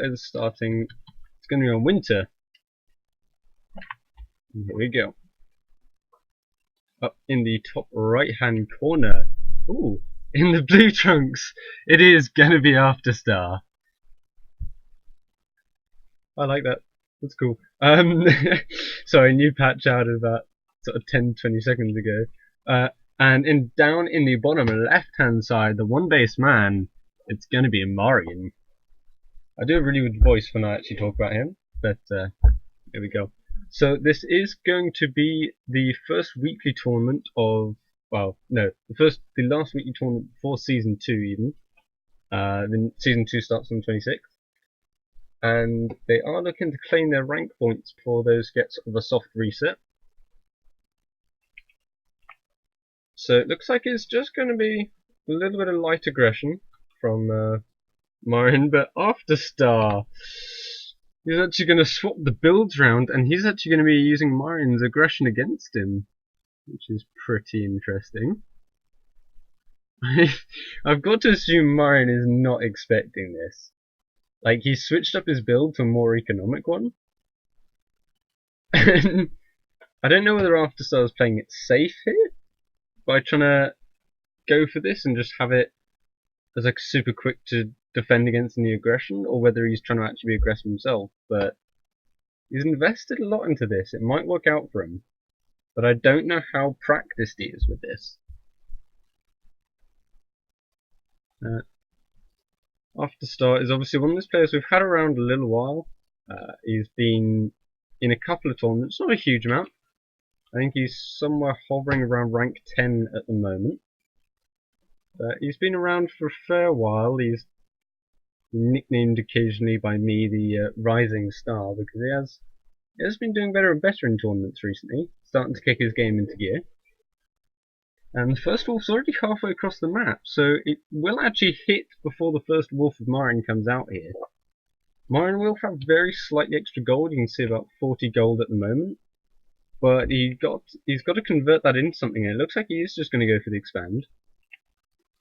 Is starting. It's going to be on winter. And here we go. Up in the top right-hand corner. Ooh, in the blue trunks, it is going to be Afterstar. I like that. That's cool. Sorry, new patch out about sort of 10-20 seconds ago. And down in the bottom left-hand side, the one base man, it's going to be Marian. I do a really good voice when I actually talk about him, but here we go. So this is going to be the first weekly tournament of, well, no, the last weekly tournament before season 2 even. Then season 2 starts on the 26th. And they are looking to claim their rank points before those get sort of a soft reset. So it looks like it's just going to be a little bit of light aggression from Marian, but Afterstar, he's actually going to swap the builds around, and he's actually going to be using Marian's aggression against him, which is pretty interesting. I've got to assume Marian is not expecting this. Like, he switched up his build to a more economic one. And I don't know whether Afterstar is playing it safe here by trying to go for this and just have it as like super quick to defend against the aggression, or whether he's trying to actually be aggressive himself. But he's invested a lot into this. It might work out for him, but I don't know how practiced he is with this. Afterstar is obviously one of those players we've had around a little while. He's been in a couple of tournaments, not a huge amount. I think he's somewhere hovering around rank 10 at the moment. But he's been around for a fair while. He's nicknamed occasionally by me the Rising Star, because he has been doing better and better in tournaments recently, starting to kick his game into gear. And the first wolf's already halfway across the map, so it will actually hit before the first wolf of Marian comes out here. Marian will have very slightly extra gold. You can see about 40 gold at the moment. But he's got to convert that into something, and it looks like he is just going to go for the expand.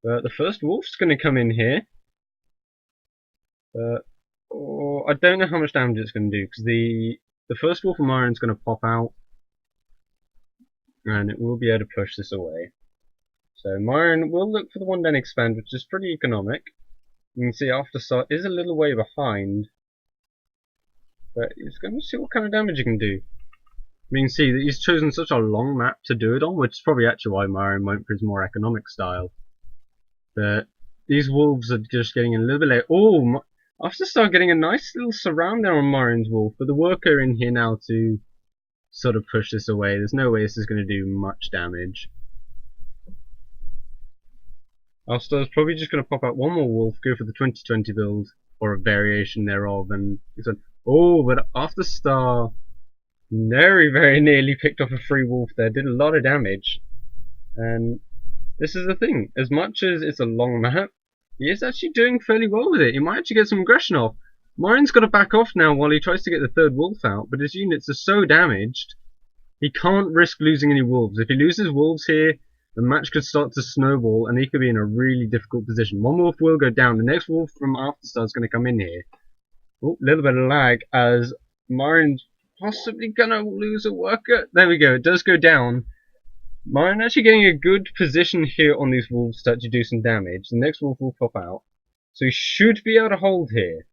But the first wolf's going to come in here. I don't know how much damage it's going to do, because the first wolf of Marian's going to pop out, and it will be able to push this away. So Marian will look for the 1 den expand, which is pretty economic. You can see Afterstar is a little way behind, but he's going to see what kind of damage he can do. You can see that he's chosen such a long map to do it on, which is probably actually why Marian went for his more economic style. But these wolves are just getting a little bit late. Oh, Afterstar getting a nice little surround there on Marian's wolf, but the worker in here now to sort of push this away. There's no way this is going to do much damage. Afterstar's probably just going to pop out one more wolf, go for the 2020 build, or a variation thereof, and he said, oh, but Afterstar very, very nearly picked off a free wolf there, did a lot of damage. And this is the thing, as much as it's a long map, he is actually doing fairly well with it. He might actually get some aggression off. Marian's got to back off now while he tries to get the third wolf out, but his units are so damaged, he can't risk losing any wolves. If he loses wolves here, the match could start to snowball, and he could be in a really difficult position. One wolf will go down. The next wolf from Afterstar is going to come in here. Oh, a little bit of lag as Marian's possibly going to lose a worker. There we go. It does go down. Marian actually getting a good position here on these wolves to actually do some damage. The next wolf will pop out. So he should be able to hold here.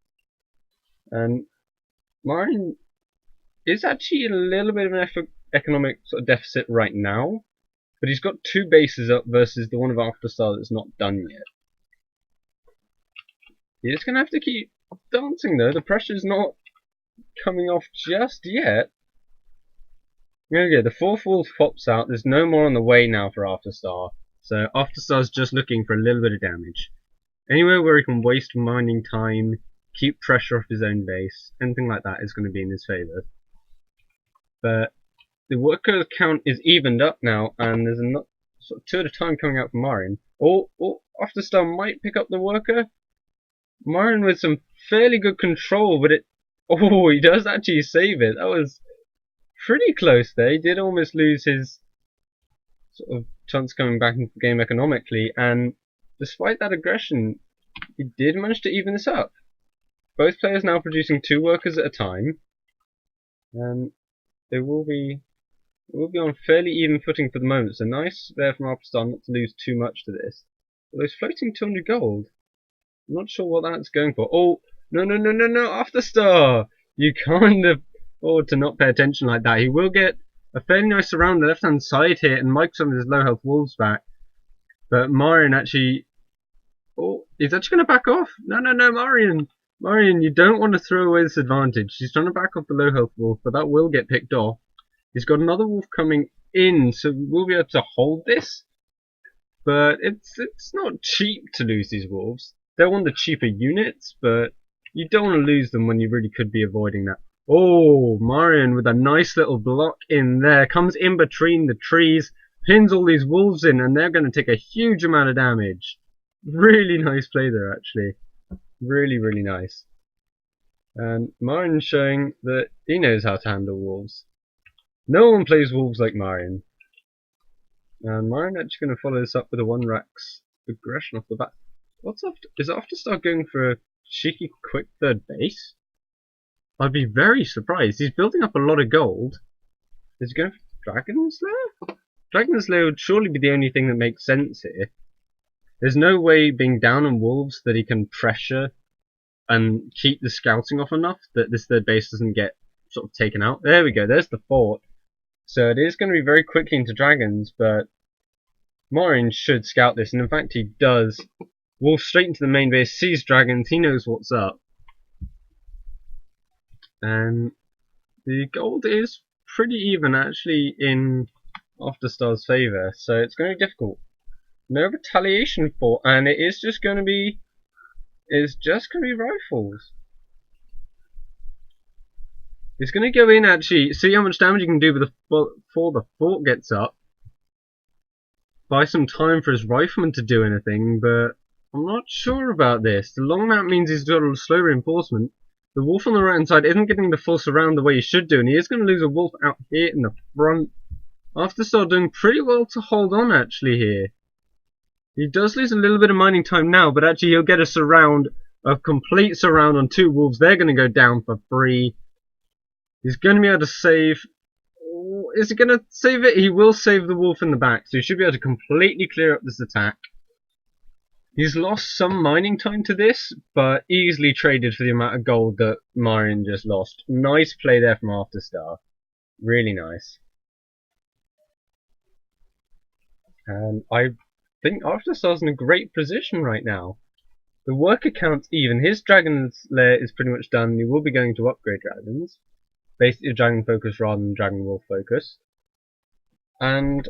And Marian is actually a little bit of an economic sort of deficit right now. But he's got 2 bases up versus the one of Afterstar that's not done yet. He's going to have to keep dancing though. The pressure's not coming off just yet. There we go, the 4th wolf pops out. There's no more on the way now for Afterstar. So Afterstar's just looking for a little bit of damage. Anywhere where he can waste mining time, keep pressure off his own base, anything like that is going to be in his favour. But the worker count is evened up now, and there's a sort of 2 at a time coming out from Marian. Oh, Afterstar might pick up the worker. Marian with some fairly good control, but he does actually save it. That was pretty close there. He did almost lose his sort of chance coming back into the game economically, and despite that aggression, he did manage to even this up. both players now producing 2 workers at a time, and they will be on fairly even footing for the moment. So nice there from Afterstar not to lose too much to this. Although he's floating 200 gold. I'm not sure what that's going for. Oh, no, Afterstar! You can't afford to not pay attention like that. He will get a fairly nice surround on the left-hand side here, and Mike's some of his low-health wolves back. But Marian actually... Oh, he's actually going to back off. No, Marian! Marian, you don't want to throw away this advantage. He's trying to back off the low-health wolf, but that will get picked off. He's got another wolf coming in, so we'll be able to hold this. But it's not cheap to lose these wolves. They're one of the cheaper units, but you don't want to lose them when you really could be avoiding that. Oh, Marian with a nice little block in there. Comes in between the trees, pins all these wolves in, and they're going to take a huge amount of damage. Really nice play there, actually. Really, really nice. And Marian's showing that he knows how to handle wolves. No one plays wolves like Marian. And Marian actually going to follow this up with a 1-Rax aggression off the bat. Is Afterstar going for a cheeky quick third base? I'd be very surprised. He's building up a lot of gold. Is he going for Dragon Slayer? Dragon Slayer would surely be the only thing that makes sense here. There's no way being down on wolves that he can pressure and keep the scouting off enough that this third base doesn't get sort of taken out. There we go, there's the fort. So it is going to be very quickly into dragons, but Marian should scout this, and in fact he does. Wolf straight into the main base, sees dragons, he knows what's up. And the gold is pretty even actually in Afterstar's favour, so it's going to be difficult. No retaliation fort, and it is just going to be rifles. It's going to go in actually, see how much damage you can do before the fort gets up. Buy some time for his rifleman to do anything, but I'm not sure about this. The long map means he's got a slow reinforcement. The wolf on the right hand side isn't getting the full surround the way he should do, and he is going to lose a wolf out here in the front. Afterstar doing pretty well to hold on actually here. He does lose a little bit of mining time now, but actually he'll get a complete surround on 2 wolves. They're going to go down for free. He's going to be able to save. Is he going to save it? He will save the wolf in the back, so he should be able to completely clear up this attack. He's lost some mining time to this, but easily traded for the amount of gold that Marian just lost. Nice play there from Afterstar. Really nice. And I think Afterstar's in a great position right now. The worker count's even. His Dragon's Lair is pretty much done. He will be going to upgrade dragons. Basically dragon focus rather than dragon wolf focus. And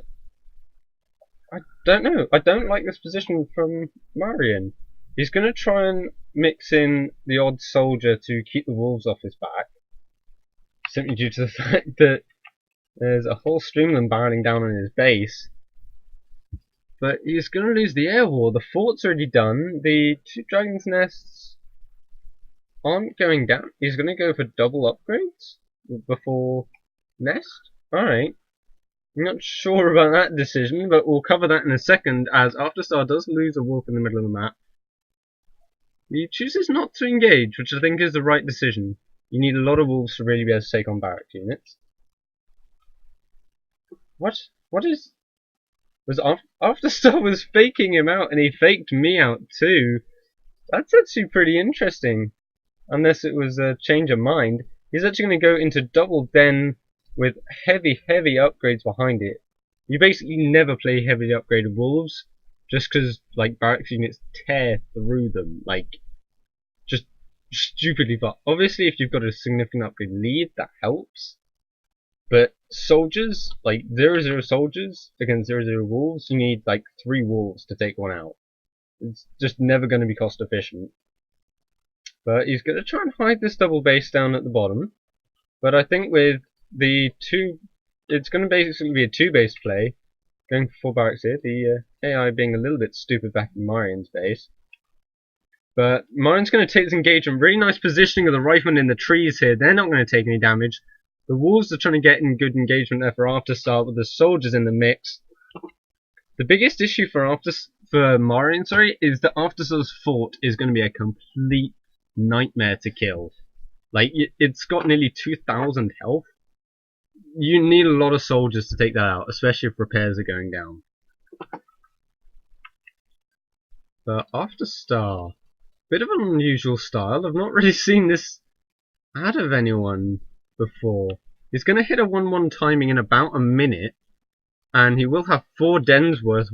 I don't know. I don't like this position from Marian. He's going to try and mix in the odd soldier to keep the wolves off his back. Simply due to the fact that there's a whole stream of them barreling down on his base. But he's going to lose the air war. The fort's already done. The 2 dragon's nests aren't going down. He's going to go for double upgrades before nest. Alright. I'm not sure about that decision, but we'll cover that in a second, as Afterstar does lose a wolf in the middle of the map. He chooses not to engage, which I think is the right decision. You need a lot of wolves to really be able to take on barracks units. What is... Afterstar was faking him out, and he faked me out too. That's actually pretty interesting. Unless it was a change of mind. He's actually going to go into double den with heavy upgrades behind it. You basically never play heavily upgraded wolves, just because like barracks units tear through them, like just stupidly far. Obviously, if you've got a significant upgrade lead, that helps. But soldiers, like 0-0 soldiers against 0-0 wolves, you need like 3 wolves to take one out. It's just never going to be cost efficient. But he's going to try and hide this double base down at the bottom. But I think with the 2, it's going to basically be a 2-base play. Going for 4 barracks here. The AI being a little bit stupid back in Marian's base. But Marian's going to take this engagement. Really nice positioning of the riflemen in the trees here. They're not going to take any damage. The wolves are trying to get in good engagement there for Afterstar with the soldiers in the mix. The biggest issue for Marian, is that Afterstar's fort is going to be a complete nightmare to kill. Like, it's got nearly 2,000 health. You need a lot of soldiers to take that out, especially if repairs are going down. But Afterstar, bit of an unusual style. I've not really seen this out of anyone before. He's going to hit a 1-1 timing in about a minute, and he will have 4 dens worth.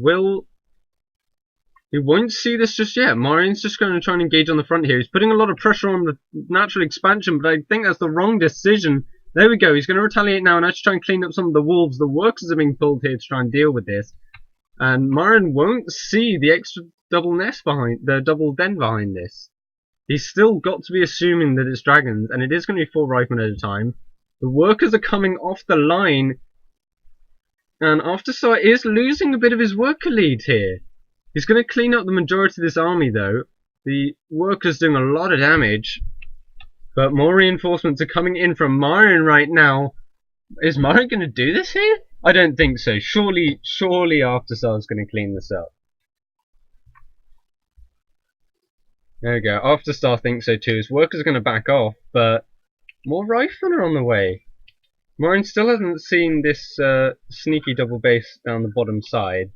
He won't see this just yet. Marian's just going to try and engage on the front here. He's putting a lot of pressure on the natural expansion, but I think that's the wrong decision. There we go. He's going to retaliate now and actually try and clean up some of the wolves. The workers are being pulled here to try and deal with this. And Marian won't see the extra double nest behind, the double den behind this. He's still got to be assuming that it's dragons, and it is going to be 4 riflemen at a time. The workers are coming off the line, and Afterstar is losing a bit of his worker lead here. He's going to clean up the majority of this army, though. The workers doing a lot of damage, but more reinforcements are coming in from Marian right now. Is Marian going to do this here? I don't think so. Surely Afterstar is going to clean this up. There we go. Afterstar thinks so too. His workers are going to back off, but more riflemen are on the way. Marian still hasn't seen this sneaky double base down the bottom side,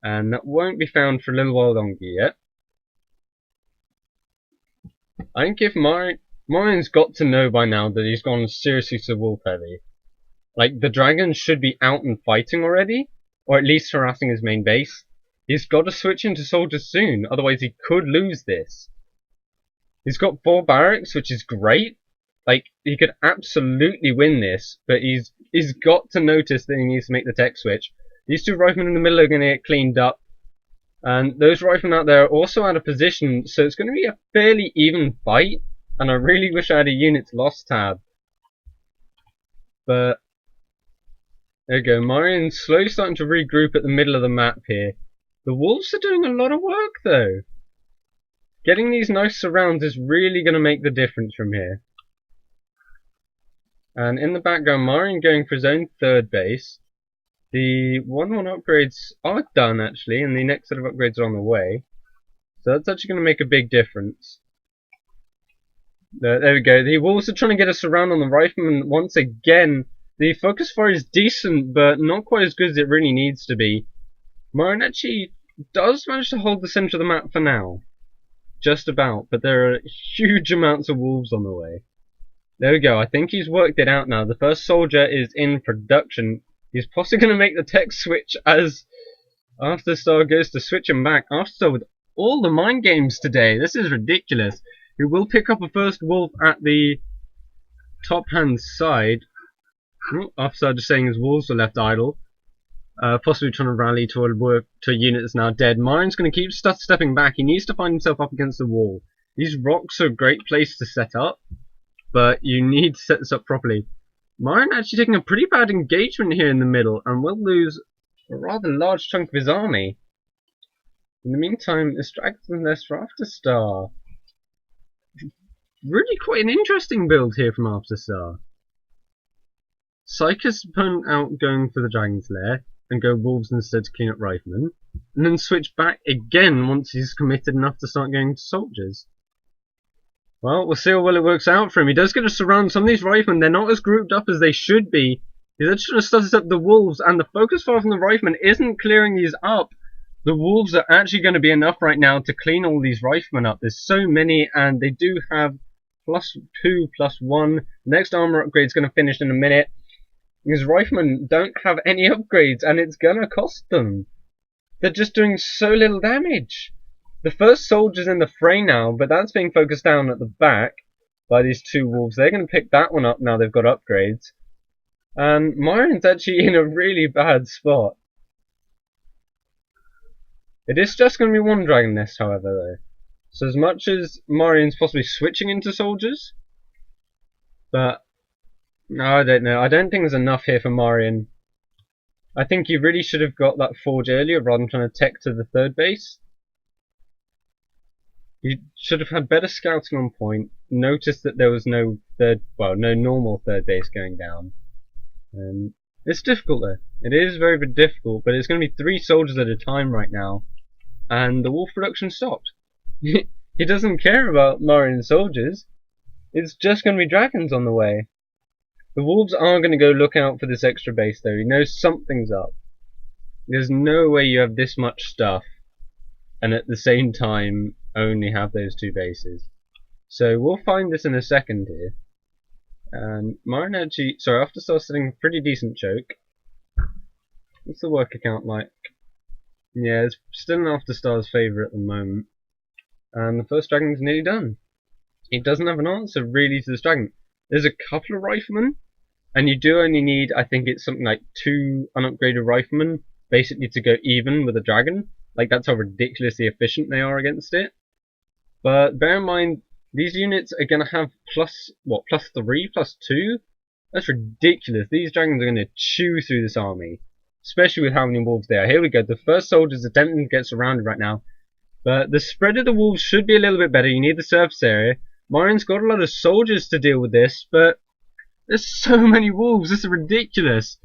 and that won't be found for a little while longer yet. I think if Marian's got to know by now that he's gone seriously to wolf heavy. Like, the dragons should be out and fighting already, or at least harassing his main base. He's got to switch into soldiers soon, otherwise he could lose this. He's got 4 barracks, which is great. Like, he could absolutely win this, but he's got to notice that he needs to make the tech switch. These 2 riflemen in the middle are going to get cleaned up, and those riflemen out there are also out of position, so it's going to be a fairly even fight, and I really wish I had a units lost tab. But there we go, Marian's slowly starting to regroup at the middle of the map here. The wolves are doing a lot of work though. Getting these nice surrounds is really going to make the difference from here. And in the background, Marian going for his own 3rd base. The 1-1 upgrades are done actually, and the next set of upgrades are on the way. So that's actually going to make a big difference. There we go. The wolves are trying to get a surround on the riflemen once again. The focus fire is decent, but not quite as good as it really needs to be. Marian actually does manage to hold the centre of the map for now. Just about, but there are huge amounts of wolves on the way. There we go, I think he's worked it out now. The first soldier is in production. He's possibly going to make the tech switch as Afterstar goes to switch him back. Afterstar with all the mind games today. This is ridiculous. He will pick up a first wolf at the top hand side. Afterstar just saying his wolves are left idle. Possibly trying to rally to a unit that's now dead. Marian's going to keep stepping back. He needs to find himself up against the wall. These rocks are a great place to set up, but you need to set this up properly. Marian actually taking a pretty bad engagement here in the middle, and will lose a rather large chunk of his army. In the meantime, it's dragons less for Afterstar. Really quite an interesting build here from Afterstar. Psych his opponent out going for the Dragon's Lair, and go wolves instead to clean up riflemen, and then switch back again once he's committed enough to start going to soldiers. Well, we'll see how well it works out for him. He does get to surround some of these riflemen. They're not as grouped up as they should be. He's actually trying to study up the wolves, and the focus fire from the riflemen isn't clearing these up. The wolves are actually going to be enough right now to clean all these riflemen up. There's so many, and they do have +2, +1. Next armor upgrade is going to finish in a minute. These riflemen don't have any upgrades, and it's going to cost them. They're just doing so little damage. The first soldier's in the fray now, but that's being focused down at the back by these 2 wolves. They're going to pick that one up now they've got upgrades. And Marian's actually in a really bad spot. It is just going to be 1 dragon nest, however, though. So as much as Marian's possibly switching into soldiers, but no, I don't know. I don't think there's enough here for Marian. I think he really should have got that forge earlier rather than trying to tech to the 3rd base. He should have had better scouting on point. Noticed that there was no normal 3rd base going down. It's difficult though. It is very, very difficult, but it's going to be 3 soldiers at a time right now, and the wolf production stopped. He doesn't care about Marian's soldiers. It's just going to be dragons on the way. The wolves are going to go look out for this extra base though. He knows something's up. There's no way you have this much stuff and at the same time only have those two bases. So we'll find this in a second here. And Marian actually, sorry, Afterstar sitting a pretty decent choke. What's the work account like? Yeah, it's still an Afterstar's favourite at the moment. And the first dragon's nearly done. It doesn't have an answer really to this dragon. There's a couple of riflemen, and you do only need, I think it's something like 2 unupgraded riflemen, basically to go even with a dragon. Like, that's how ridiculously efficient they are against it. But bear in mind, these units are going to have plus 3, plus 2? That's ridiculous. These dragons are going to chew through this army, especially with how many wolves there are. Here we go. The first soldier's attempting to get surrounded right now. But the spread of the wolves should be a little bit better. You need the surface area. Marian's got a lot of soldiers to deal with this, but there's so many wolves. This is ridiculous.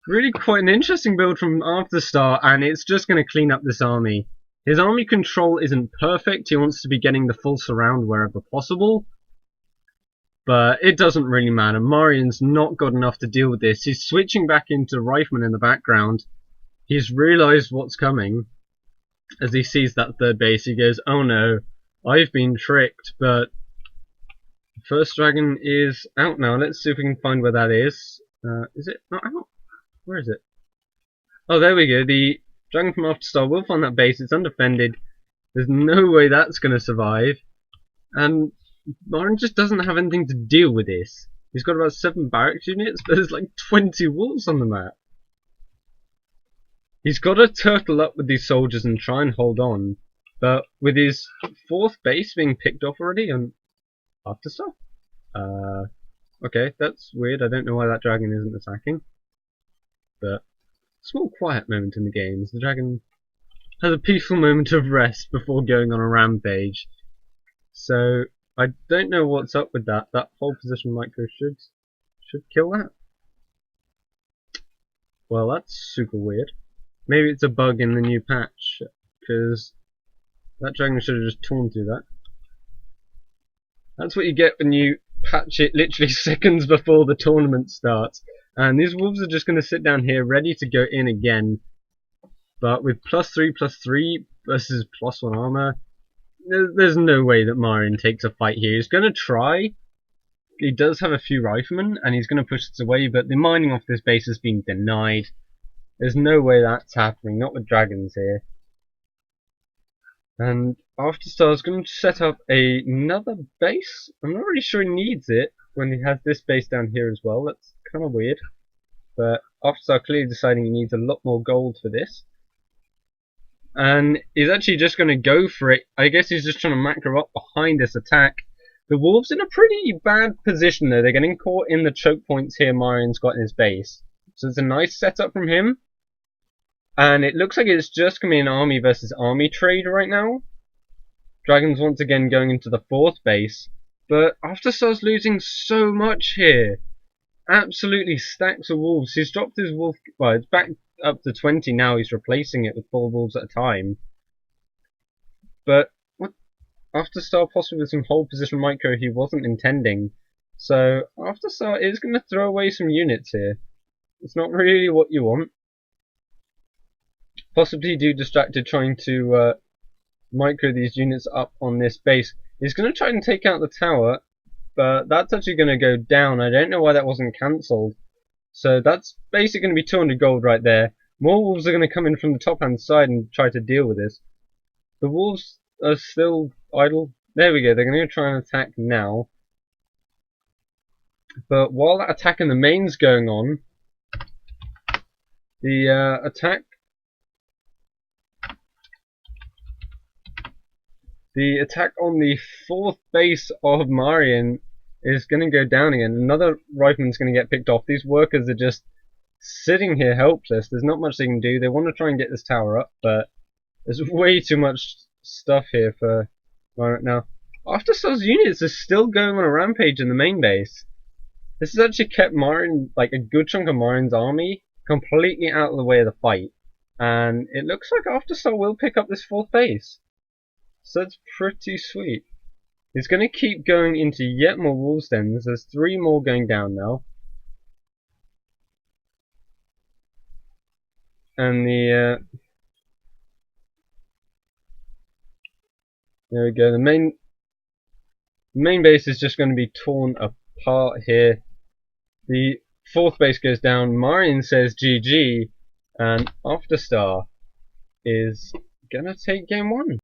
Really quite an interesting build from Afterstar, and it's just going to clean up this army. His army control isn't perfect. He wants to be getting the full surround wherever possible. But it doesn't really matter. Marian's not got enough to deal with this. He's switching back into Rifleman in the background. He's realised what's coming. As he sees that third base, he goes, oh no, I've been tricked, but the first dragon is out now. Let's see if we can find where that is. Is it not out? Where is it? Oh, there we go. The dragon from Afterstar will find that base. It's undefended. There's no way that's going to survive. And Marian just doesn't have anything to deal with this. He's got about 7 barracks units, but there's like 20 wolves on the map. He's got to turtle up with these soldiers and try and hold on. But with his 4th base being picked off already on Afterstar? Okay, that's weird. I don't know why that dragon isn't attacking. But small quiet moment in the game. The dragon has a peaceful moment of rest before going on a rampage. So I don't know what's up with that. That whole position micro should kill that. Well, that's super weird. Maybe it's a bug in the new patch, because that dragon should have just torn through that. That's what you get when you patch it literally seconds before the tournament starts. And these wolves are just going to sit down here ready to go in again. But with +3/+3 versus +1 armor, there's no way that Marian takes a fight here. He's going to try. He does have a few riflemen, and he's going to push this away, but the mining off this base has been denied. There's no way that's happening, not with dragons here. And Afterstar's going to set up another base. I'm not really sure he needs it when he has this base down here as well. That's kind of weird. But Afterstar clearly deciding he needs a lot more gold for this. And he's actually just going to go for it. I guess he's just trying to macro up behind this attack. The wolves in a pretty bad position though. They're getting caught in the choke points here Marian's got in his base. So it's a nice setup from him. And it looks like it's just going to be an army versus army trade right now. Dragons once again going into the 4th base. But Afterstar's losing so much here. Absolutely stacks of wolves. He's dropped his wolf. Well, it's back up to 20 now. He's replacing it with 4 wolves at a time. But what? Afterstar possibly with some hold position micro he wasn't intending. So Afterstar is going to throw away some units here. It's not really what you want. Possibly do distracted trying to micro these units up on this base. He's going to try and take out the tower, but that's actually going to go down. I don't know why that wasn't cancelled. So that's basically going to be 200 gold right there. More wolves are going to come in from the top hand side and try to deal with this. The wolves are still idle. There we go. They're going to try and attack now. But while that attack in the main's going on, the attack on the 4th base of Marian is going to go down again. Another rifleman's going to get picked off. These workers are just sitting here helpless. There's not much they can do. They want to try and get this tower up, but there's way too much stuff here for Marian now. Afterstar's units are still going on a rampage in the main base. This has actually kept Marian, like a good chunk of Marian's army, completely out of the way of the fight. And it looks like Afterstar will pick up this 4th base. So that's pretty sweet. It's going to keep going into yet more wolves dens. There's 3 more going down now. And there we go. The main base is just going to be torn apart here. The 4th base goes down. Marian says GG, and Afterstar is gonna take game 1.